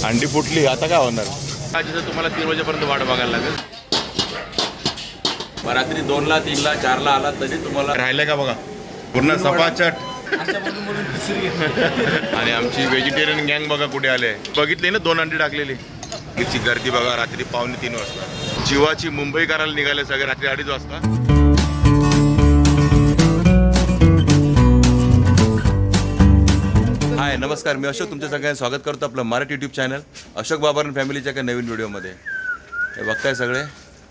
अंडी फुटली, आता काय होणार? जिथं तुम्हाला 3 वाजेपर्यंत वाट बघायला लागेल. रात्री 2ला 3ला 4ला आला तरी तुम्हाला राहिलंय का बघा पूर्ण सपाचट. आणि आमची व्हेजिटेरियन गँग बघा कुठे आले, बघितले ना 2 अंडी टाकलेली. तिची गर्दी बघा रात्री 2:45 वाजता. जीवाची मुंबई करायला निघाले सगळे रात्री 2:30 वाजता. हाय नमस्कार, मी अशोक तुमच्या सगळ्यांना स्वागत करतो आपलं मराठी यूट्यूब चॅनल अशोक बाबर फॅमिलीच्या एका नवीन व्हिडिओमध्ये. हे बघताय सगळे.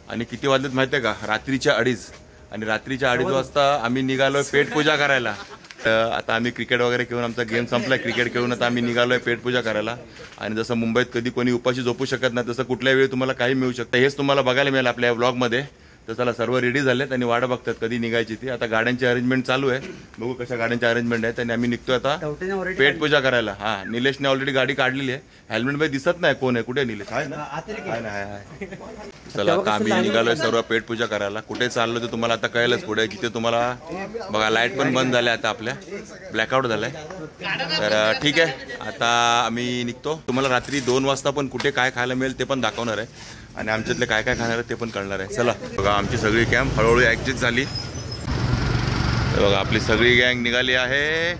आणि किती वाजलेत माहिती आहे का? रात्रीच्या 2:30. आणि रात्रीच्या 2:30 वाजता आम्ही निघालोय पेटपूजा करायला. तर आता आम्ही क्रिकेट वगैरे खेळून आमचा गेम संपलाय. क्रिकेट खेळून आता आम्ही निघालोय पेटपूजा करायला. आणि जसं मुंबईत कधी कोणी उपाशी झोपू शकत नाही तसं कुठल्याही वेळी तुम्हाला काही मिळू शकतं. हेच तुम्हाला बघायला मिळेल आपल्या व्लॉगमध्ये. तर चला सर्व रेडी झालेत आणि वाट बघतात कधी निघायची ती. आता गाड्यांची अरेंजमेंट चालू आहे, बघू कशा गाड्यांची अरेंजमेंट आहे. आणि आम्ही निघतो आता पेटपूजा करायला. हां, निलेशने ऑलरेडी गाडी काढलेली आहे. हेल्मेट मध्ये दिसत नाही कोण आहे, कुठे निलेश? आहे ना, आहे. चला आता आम्ही निघालोय सर्व पेटपूजा करायला. कुठे चाललो ते तुम्हाला आता कळेलच पुढे. जिथे तुम्हाला बघा लाईट पण बंद झाल्या आता, आपल्या ब्लॅकआउट झालाय. तर ठीक आहे, आता आम्ही निघतो. तुम्हाला रात्री 2 वाजता पण कुठे काय खायला मिळेल ते पण दाखवणार आहे. आणि आमच्यातले काय काय खाणार आहे ते पण कळणार आहे. चला बघा, आमची सगळी कॅम्प हळूहळू ॲडजस्ट झाली. हे बघा आपली सगळी गँग निघाली आहे.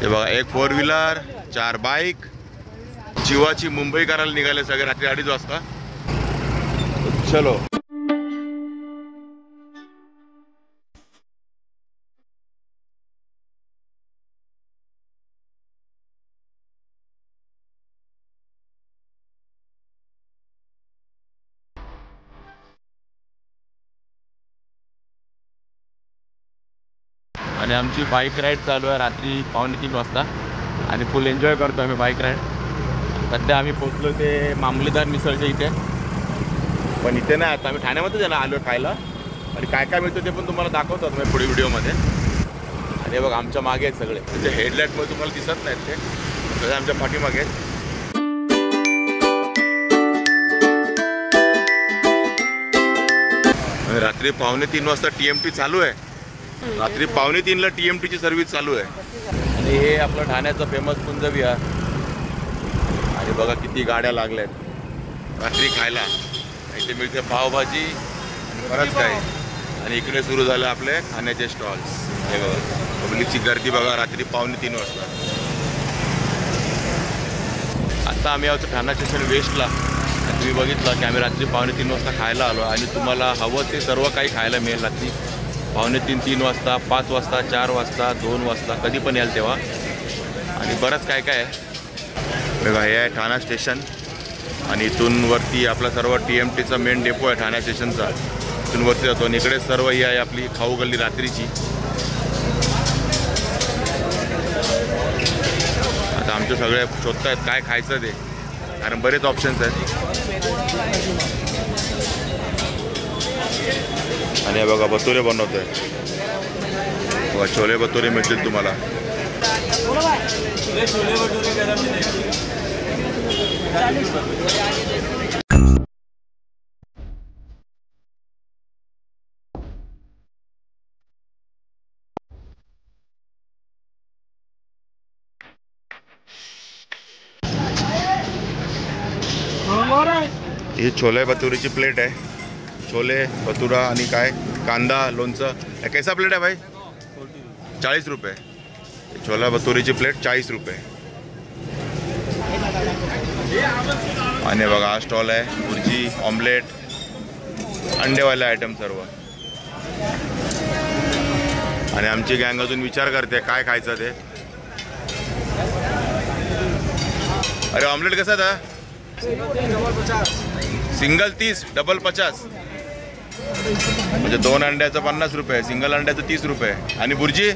हे बघा 1 4 व्हीलर 4 बाईक. जीवाची मुंबई करायला निघाले सगळे रात्री 2:30 वाजता. चलो. आणि आमची बाईक राईड चालू आहे रात्री 2:45 वाजता. आणि फुल एन्जॉय करतो आम्ही बाईक राईड. सध्या आम्ही पोचलो ते मामलेदार मिसळच्या इथे. पण इथे नाही, आता आम्ही ठाण्यामध्ये जायला आलो खायला. आणि काय काय मिळतं ते पण तुम्हाला दाखवतो मी पुढे व्हिडिओमध्ये. आणि बघ आमच्या मागे आहेत सगळे. म्हणजे हेडलाईटमध्ये तुम्हाला दिसत नाहीत ते सगळे आमच्या पाठीमागे आहेत. आणि रात्री 2:45 वाजता TMT चालू आहे. रात्री 2:45ला TMTची सर्व्हिस चालू आहे. आणि हे आपलं ठाण्याचं फेमस कुंज विहार. आणि बघा किती गाड्या लागल्या आहेत रात्री खायला. इथे मिळते पावभाजी आणि बरंच काय. आणि इकडे सुरू झालं आपले खाण्याचे स्टॉल्स. हे बघा पब्लिकची गर्दी बघा रात्री 2:45 वाजता. आता आम्ही आहोत ठाणा स्टेशन वेस्टला. आणि तुम्ही बघितलं की आम्ही रात्री 2:45 वाजता खायला आलो. आणि तुम्हाला हवं ते सर्व काही खायला मिळेल रात्री 2:45 3 वाजता 5 वाजता 4 वाजता 2 वाजता कधी पण याल तेव्हा. आणि बरंच काय काय आहे बघा. हे आहे ठाणा स्टेशन. आणि इथून वरती आपला सर्व TMTचा मेन डेपो आहे ठाणा स्टेशनचा. इथून वरती जातो. आणि इकडे सर्व ही आहे आपली खाऊ गल्ली रात्रीची. आता आमचे सगळे शोधत आहेत काय खायचं ते, कारण बरेच ऑप्शन्स आहेत. आणि हे बघा भटुरे बनवतोय बघा. छोले भटुरे मिळतील तुम्हाला. ही छोले भटुरीची प्लेट आहे. छोले भटुरा आणि काय कांदा लोणचं. कैसा प्लेट आहे भाई? 40 रुपये. छोला भटुरीची प्लेट 40 रुपये. आणि बघा हा स्टॉल आहे भुर्जी ऑमलेट अंडेवाले आयटम सर्व. आणि आमची गँग अजून विचार करते काय खायचं ते. अरे ऑमलेट कसा था? Single 30 double 50. म्हणजे 2 अंड्याचं 50 रुपये, सिंगल अंड्याचं 30 रुपये. आणि भुर्जी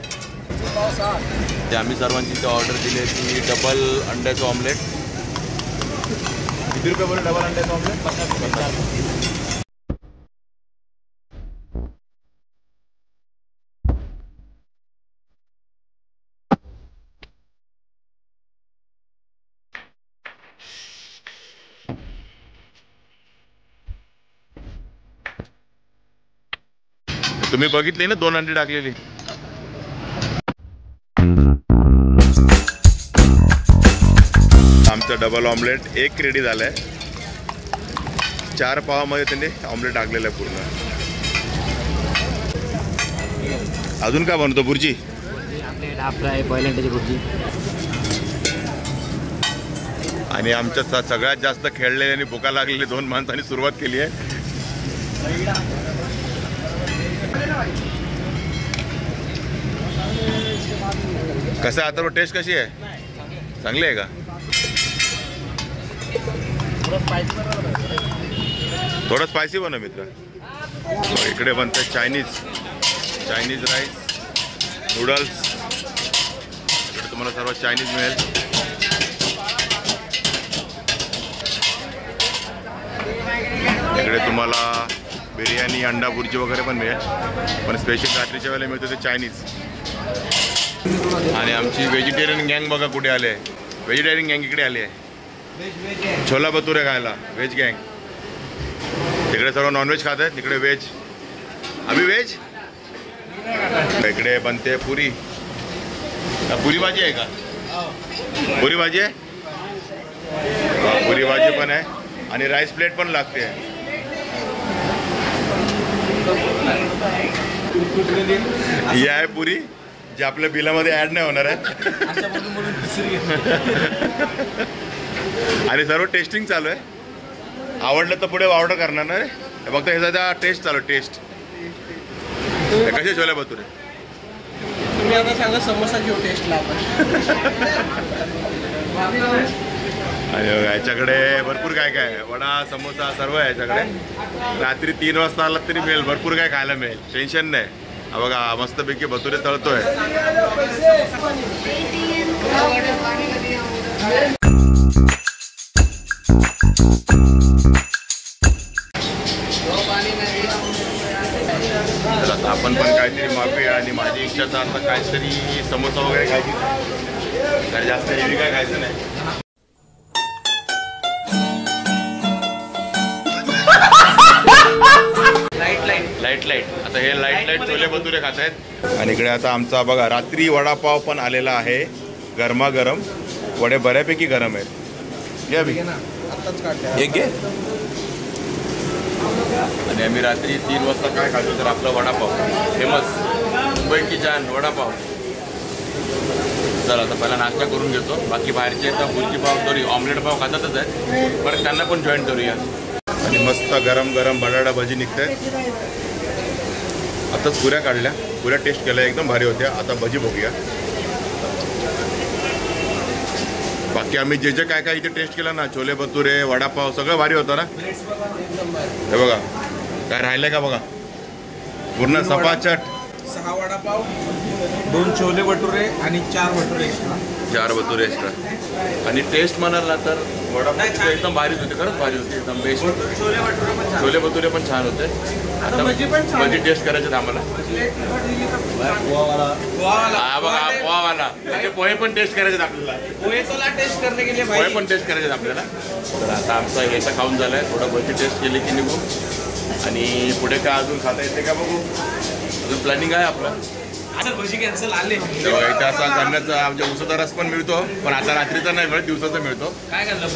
ते आम्ही सर्वांची ऑर्डर दिली की डबल अंड्याचं ऑमलेट. किती रुपये बोलले डबल अंड्याचं ऑमलेट? 50 रुपये. तुम्ही बघितली ना 2 अंडी टाकलेली. आमचं डबल ऑमलेट एक रेडी झालं आहे. 4 पावामध्ये त्यांनी ऑमलेट टाकलेलं आहे पूर्ण. अजून काय बनवतो? बुर्जी, बुर्जी. आणि आमच्या सगळ्यात जास्त खेळलेले आणि भुका लागलेले 2 माणसांनी सुरुवात केली आहे. कसं आहे आता? टेस्ट कशी आहे? चांगली आहे का? थोडं स्पायसी बनव मित्र. इकडे बनतं चायनीज राईस, नूडल्स. इकडे तुम्हाला सर्व चायनीज मिळेल. इकडे तुम्हाला बिर्याणी, अंडा बुर्जी वगैरे पण मिळेल, पण स्पेशल रात्रीच्या वेळेला मिळतं ते चायनीज. आणि आमची व्हेजिटेरियन गँग बघा कुठे आले आहे. व्हेजिटेरियन गँग इकडे आली आहे छोला भटुरे खायला. व्हेज गँग. तिकडे सर्व नॉनव्हेज खात आहेत, तिकडे व्हेज. आम्ही व्हेज. इकडे बनते पुरी. पुरी भाजी आहे का? पुरी भाजी आहे. पुरी भाजी पण आहे आणि राईस प्लेट पण लागते. ही आहे पुरी, जे आपल्या बिलामध्ये ऍड नाही होणार आहे. आणि सर्व टेस्टिंग चालू आहे. आवडलं तर पुढे ऑर्डर करणार ना रे. फक्त ह्याचा टेस्ट चालू. टेस्ट कसे छोले भटुरे? तुम्ही आता सांगा समोसा घेऊ टेस्टला आपण. आणि याच्याकडे भरपूर काय काय आहे. वडा, समोसा सर्व आहे याच्याकडे. रात्री 3 वाजता आलात तरी मिळेल. भरपूर काय खायला मिळेल. टेन्शन नाही. हा बघा मस्तपैकी भटुरे तळतोय. तर आता आपण पण काहीतरी मागूया. आणि माझी इच्छा तर आता काहीतरी समोसा वगैरे खायची, कारण जास्त हेवी काय खायचं नाही. लाईट आता हे लाईट छोले भटुरे खात आहेत. आणि इकडे आता आमचा बघा रात्री वडापाव पण आलेला आहे. गरमागरम वडे बऱ्यापैकी गरम आहेत. घ्या बी एक घे. आणि आम्ही रात्री 3 वाजता काय खातो तर आपला वडापाव फेमस मुंबई की जान वडापाव. चला आता पहिला नाश्ता करून घेतो. बाकी बाहेरचे आता बुर्जी पाव सॉरी ऑमलेट पाव खातातच आहे, परत त्यांना पण जॉईन करूया. आणि मस्त गरम गरम बटाटा भाजी निघते. आताच पुऱ्या काढल्या, पुऱ्या टेस्ट केल्या, एकदम भारी होत्या. आता भजी बघूया. बाकी आम्ही जे काय काय इथे टेस्ट केलं ना, छोले भटुरे, वडापाव सगळं भारी होतं ना. हे बघा काय राहिलंय का बघा, पूर्ण सपाचट. 6 वडापाव, 2 छोले भटुरे आणि 4 भटुरे एक्स्ट्रा. 4 भटुरे एक्स्ट्रा. आणि टेस्ट म्हणाल ना तर वडापाव एकदम भारीच होते, खरंच भारी होते, एकदम बेस्ट. छोले भटुरे पण छान होते. आता भजी टेस्ट करायचे आम्हाला. हा बघा पोहावाला, म्हणजे पोहे पण टेस्ट करायचे आपल्याला. पोहे पण टेस्ट करायचे आपल्याला. तर आता आमचा याचा खाऊन झालाय. थोडं भजी टेस्ट केली की निघू. आणि पुढे काय अजून खाता येते का बघू. अजून प्लॅनिंग आहे आपलं. भजी कॅन्सल आले. इथे असा करण्याचा आमच्या उसाचा रस पण मिळतो, पण आता रात्रीचा नाही मिळत, दिवसाचा मिळतो. काय करणार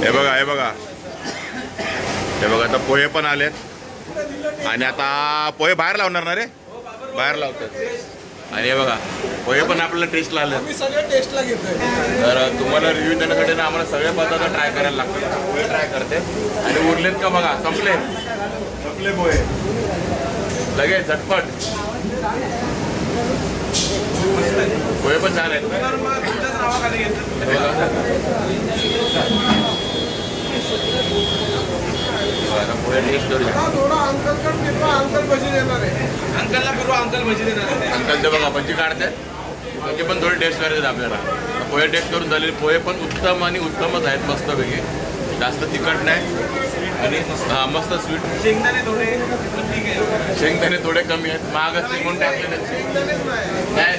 हे बघा, हे बघा, हे बघा. आता पोहे पण आलेत. आणि आता पोहे बाहेर लावणार ना रे, बाहेर लावतात. आणि हे बघा पोहे पण आपल्याला टेस्टला आले. टेस्टला घेतोय. तर तुम्हाला रिव्ह्यू देण्यासाठी ना आम्हाला सगळ्या पदार्थ ट्राय करायला लागतात. पोहे ट्राय करते. आणि उरलेत का बघा, संपले पोहे लगेच झटपट. पोहे पण छान आहेत. पोहे टेस्ट करूया. अंकलला फिरवा, अंकल भजी देणार आहे. अंकलचे बघा भजी काढतात, भजी पण थोडी टेस्ट करायचे आपल्याला. पोहे टेस्ट करून झालेले. पोहे पण उत्तम आणि उत्तमच आहेत, मस्तपैकी. जास्त तिखट नाही आणि मस्त स्वीट. शेंगदाणे थोडे ठीक आहे, शेंगदाणे थोडे कमी आहेत, महाग असते म्हणून टाकलेले नाही.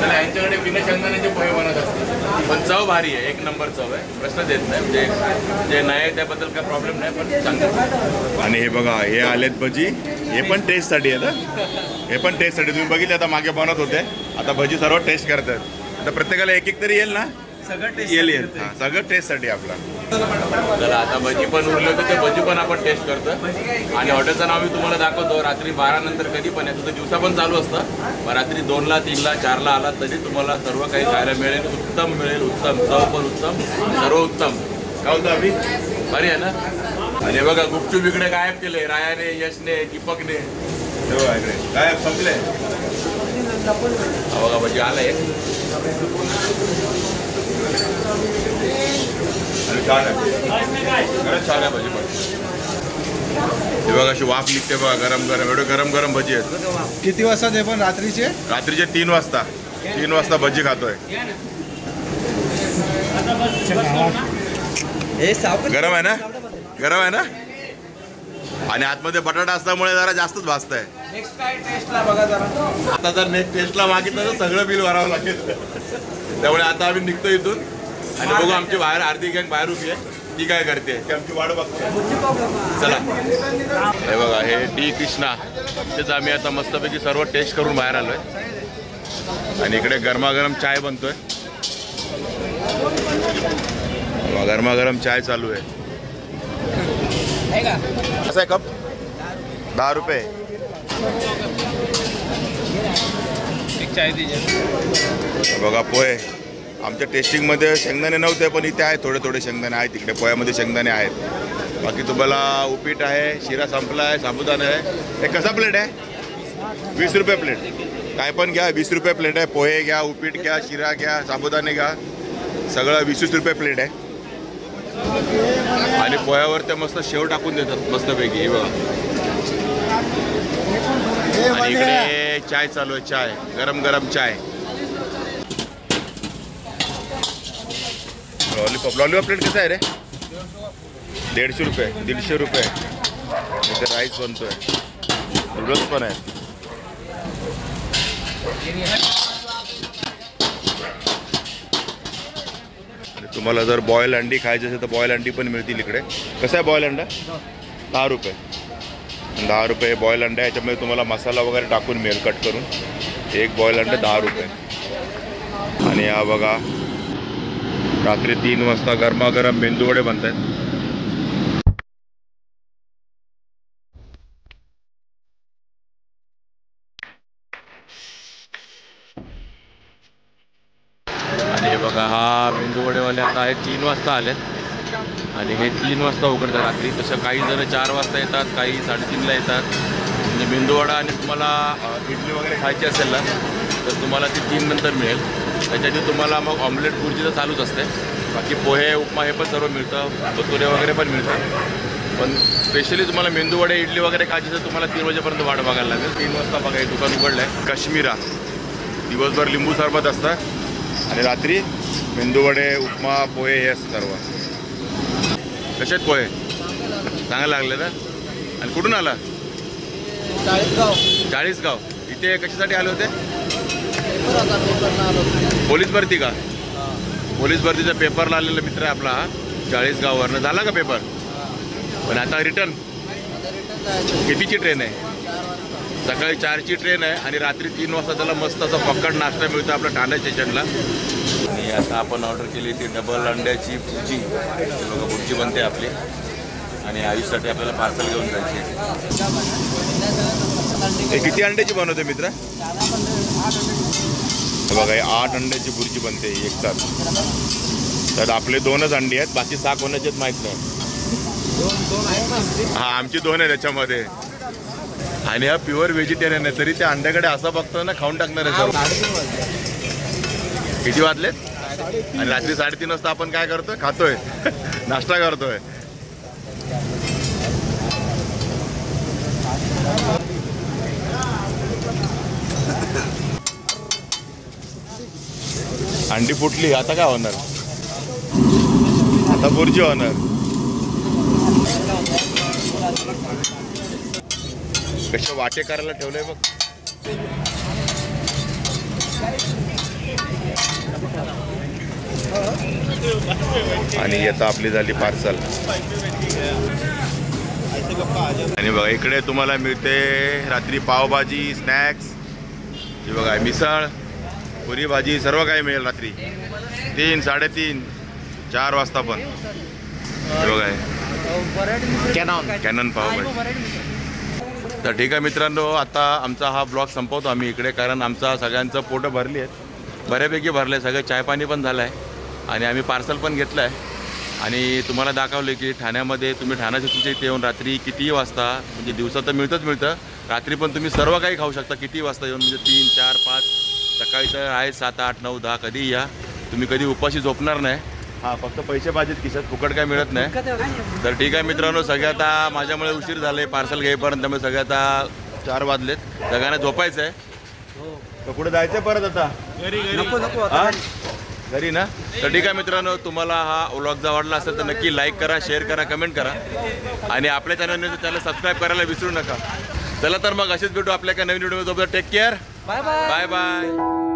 तर यांच्याकडे बिना शेंगदाण्याचे पोहे बनत असतात, पण चव भारी आहे, 1 नंबर चव आहे, प्रश्न देत नाही. म्हणजे जे नाही आहे त्याबद्दल काय प्रॉब्लेम नाही, पण चांगलं. आणि हे बघा हे आलेत भजी, हे पण टेस्टसाठी आहे ना, हे पण टेस्टसाठी. तुम्ही बघितले आता मागे बनत होते, आता भजी सर्व टेस्ट करतात. आता प्रत्येकाला एक एक तरी येईल ना. सगळं टेस्ट एलियन. हां, सगळं टेस्टसाठी आपला. चला आता भजी पण उरलं तर ते भजी पण आपण टेस्ट करतो. आणि हॉटेलचं नाव मी तुम्हाला दाखवतो. रात्री 12 नंतर कधी पण आहे, तुझं दिवसा पण चालू असतं. मग रात्री 2ला 3ला 4ला आला तरी तुम्हाला सर्व काही खायला मिळेल. उत्तम मिळेल, उत्तम चव पण उत्तम, सर्व उत्तम. काय होतं अभि? बरी आहे ना? आणि बघा गुपचूप इकडे गायब केले रायाने, यशने, दीपकने. गायब संपले. बघा भजी आला एक. आणि छान आहे, खरंच छान आहे भजी पण. हे बघा अशी वाफ निघते बघा, गरम गरम. एवढे गरम गरम भजी आहेत. किती वाजता ते पण रात्रीचे? रात्रीचे 3 वाजता. 3 वाजता भजी खातोय. गरम आहे ना? गरम आहे ना? आणि आतमध्ये बटाटा असल्यामुळे जरा जास्तच भाजत आहे. नेक्स्ट काय टेस्टला बघा जरा. आता जर नेक्स्ट टेस्टला मागितलं तर सगळं बिल भरावं लागेल. त्यामुळे आता आम्ही निघतो इथून आणि बघू आमची बाहेर अर्धी गँग बाहेर उभी आहे. ती काय करते ती आमची वाट बघते. चला हे बघा, हे डी कृष्णा. तेच आम्ही आता मस्तपैकी सर्व टेस्ट करून बाहेर आलोय. आणि इकडे गरमागरम चाय बनतोय. गरमागरम चाय चालू आहे. कसं आहे कप? 10 रुपये. एक चाय दीजिए. बघा पोहे. आमच्या टेस्टिंगमध्ये शेंगदाणे नव्हते, पण इथे आहे थोडे थोडे शेंगदाणे आहेत. तिकडे पोह्यामध्ये शेंगदाणे आहेत. बाकी तुम्हाला उपीट आहे, शिरा संपला आहे, साबुदाणा आहे. हे कसा प्लेट आहे? 20 रुपये प्लेट. काय पण घ्या, 20 रुपये प्लेट आहे. पोहे घ्या, उपीट घ्या, शिरा घ्या, साबुदाणे घ्या, सगळं 20 रुपये प्लेट आहे. आणि पोह्यावर ते मस्त शेव टाकून देतात मस्तपैकी. हे बघा. आणि इकडे चाय चालू आहे, चाय गरम गरम चाय. लॉलीपॉप प्लेट कसं आहे रे? 150 रुपये, 150 रुपये. इथे राईस बनतोय, नूडल्स पण आहे. तुम्हाला जर बॉईल अंडी खायची असेल तर बॉईल अंडी पण मिळतील इकडे. कसं आहे बॉईल अंडा? 10 रुपये. 10 रुपये बॉईल अंडा. याच्यामध्ये तुम्हाला मसाला वगैरे टाकून मिळेल कट करून. एक बॉईल अंडा 10 रुपये. आणि हा बघा, रात्री 3 वाजता गरमागरम मेंदूवडे बनत आहेत. आणि हे बघा, हा मेंदूवडेवाले आता आहे 3 वाजता आलेत. आणि हे 3 वाजता उघडतात रात्री. तसं काही जण 4 वाजता येतात, काही 3:30ला येतात. म्हणजे मेंदूवडा आणि तुम्हाला इडली वगैरे खायची असेल ना तर तुम्हाला ती 3 नंतर मिळेल. त्याच्यात तुम्हाला मग ऑमलेट खुर्ची तर चालूच असते. बाकी पोहे, उपमा हे पण सर्व मिळतं. भतुरे वगैरे पण मिळतात. पण स्पेशली तुम्हाला मेंदूवडे, इडली वगैरे खायची तर तुम्हाला 3 वाजेपर्यंत वाट बघायला लागेल. 3 वाजता बघा हे दुकान उघडलं आहे. काश्मीरा. दिवसभर लिंबू सरबत असतं आणि रात्री मेंदूवडे, उपमा, पोहे हे असतं सर्व. कसे आहेत पोहे? चांगले लागले ना? आणि कुठून आला? चाळीसगाव. इथे कशासाठी आले होते? पोलीस भरती का? पोलीस भरतीचा पेपरला आलेला मित्र आहे आपला. 40गाववरनं झाला का पेपर? पण आता रिटर्न. कितीची ट्रेन आहे? सकाळी 4ची ट्रेन आहे. आणि रात्री 3 वाजता त्याला मस्त असा फक्कड नाश्ता मिळतो आपल्या ठाणे स्टेशनला. आणि आता आपण ऑर्डर केली ती डबल अंड्याची भुर्जी. बघा भुर्जी बनते आपली. आणि आयुषसाठी आपल्याला पार्सल घेऊन जायची. हे किती अंड्याची बनवते मित्र? बघा, हे 8 अंड्याची भुर्जी बनते एक तास. तर आपले 2च अंडी आहेत, बाकी 6 कोणाचे आहेत माहीत नाही. हा, आमची 2 आहे त्याच्यामध्ये. आणि हा प्युअर व्हेजिटेरियन आहे, तरी त्या अंड्याकडे असं बघतो ना खाऊन टाकणार आहे सर्व. किती वाजलेत? आणि रात्री 3:30 वाजता आपण काय करतोय? खातोय, नाश्ता करतोय. अंडी फुटली, आता काय होणार? आता भुर्जी होणार. कशा वाटे करायला ठेवलंय बघ. आणि आता आपली झाली पार्सल. आणि बघा इकडे तुम्हाला मिळते रात्री पावभाजी, स्नॅक्स. हे बघा मिसळ, पुरी भाजी, सर्व काही मिळेल रात्री 3 3:30 4 वाजता पण हे बघा कॅनन पावभाजी. तर ठीक आहे मित्रांनो, आता आमचा हा ब्लॉग संपवतो आम्ही इकडे, कारण आमचा सगळ्यांचं पोटं भरली आहेत, बऱ्यापैकी भरलं आहे, सगळं चायपाणी पण झालं आहे आणि आम्ही पार्सल पण घेतलं आहे आणि तुम्हाला दाखवले की ठाण्यामध्ये तुम्ही ठाणा तुमच्या इथे येऊन रात्री कितीही वाजता, म्हणजे दिवसा तर मिळतं, रात्री पण तुम्ही सर्व काही खाऊ शकता किती वाजता येऊन, म्हणजे 3 4 5 सकाळी तर आहे 7 8 9 10 कधीही या, तुम्ही कधी उपाशी झोपणार नाही. हां, फक्त पैसे पाहिजेत खिशात, फुकट काय मिळत नाही. तर ठीक आहे मित्रांनो, सगळे आता माझ्यामुळे उशीर झाले पार्सल घेईपर्यंत, त्यामुळे सगळे आता 4 वाजलेत, सगळ्यांना झोपायचं आहे. तर कुठे जायचं आहे परत आता? घरी ना. तर ठीक आहे मित्रांनो, तुम्हाला हा व्लॉग जर आवडला असेल तर नक्की लाईक करा, शेअर करा, कमेंट करा आणि आपल्या चॅनल सबस्क्राईब करायला विसरू नका. चला तर मग असेच भेटू आपल्या एका नवीन व्हिडिओमध्ये. Take care, bye bye.